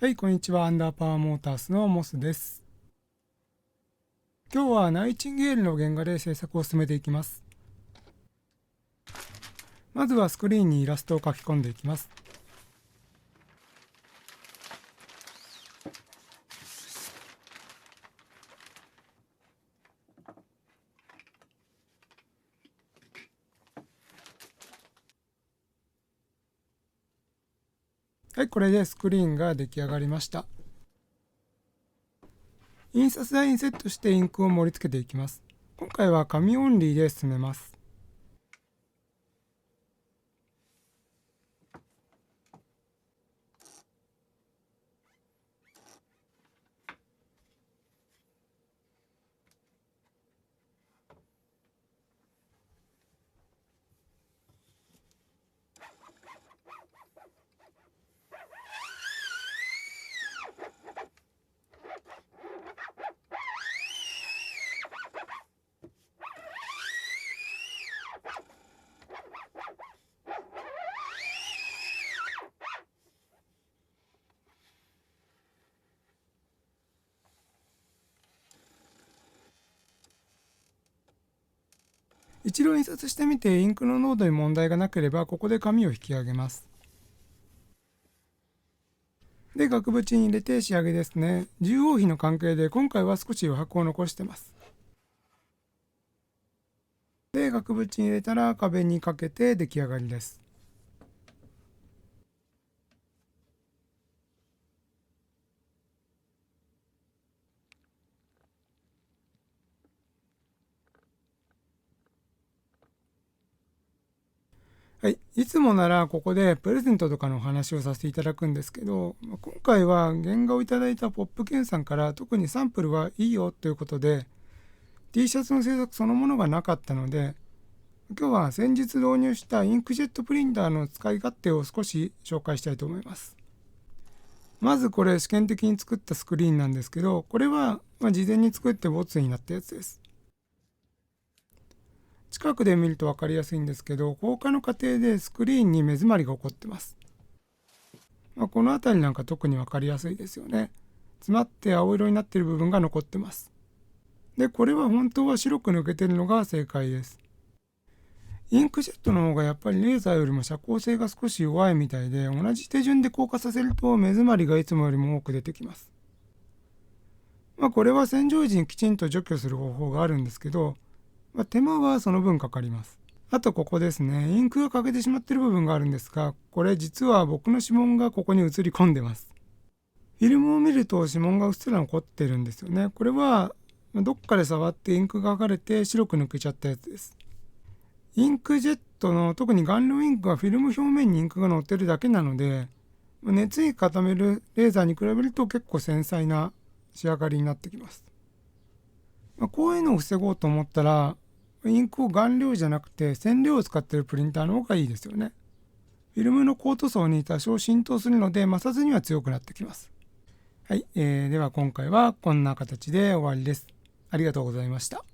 はい、こんにちは。アンダーパワーモータースのモスです。今日はナイチンゲールの原画で制作を進めていきます。まずはスクリーンにイラストを書き込んでいきます。はい、これでスクリーンが出来上がりました。印刷台にセットしてインクを盛り付けていきます。今回は紙オンリーで進めます。一度印刷してみてインクの濃度に問題がなければここで紙を引き上げます。で、額縁に入れて仕上げですね。重量比の関係で今回は少し余白を残してます。で、額縁に入れたら壁にかけて出来上がりです。はい、いつもならここでプレゼントとかのお話をさせていただくんですけど、今回は原画をいただいたポップケンさんから特にサンプルはいいよということで T シャツの制作そのものがなかったので、今日は先日導入したインクジェットプリンターの使い勝手を少し紹介したいと思います。まずこれ試験的に作ったスクリーンなんですけど、これは事前に作ってボツになったやつです。近くで見ると分かりやすいんですけど、硬化の過程でスクリーンに目詰まりが起こってます。この辺りなんか特に分かりやすいですよね。詰まって青色になっている部分が残ってます。で、これは本当は白く抜けてるのが正解です。インクジェットの方がやっぱりレーザーよりも遮光性が少し弱いみたいで、同じ手順で硬化させると目詰まりがいつもよりも多く出てきます。これは洗浄時にきちんと除去する方法があるんですけど、手間はその分かかります。あとここですね、インクが欠けてしまっている部分があるんですが、これ実は僕の指紋がここに映り込んでます。フィルムを見ると指紋がうっすら残ってるんですよね。これはどっかで触ってインクが剥がれて白く抜けちゃったやつです。インクジェットの特に顔料インクはフィルム表面にインクが乗ってるだけなので、熱に固めるレーザーに比べると結構繊細な仕上がりになってきます。こういうのを防ごうと思ったら、インクを顔料じゃなくて染料を使っているプリンターの方がいいですよね。フィルムのコート層に多少浸透するので摩擦には強くなってきます。はい、では今回はこんな形で終わりです。ありがとうございました。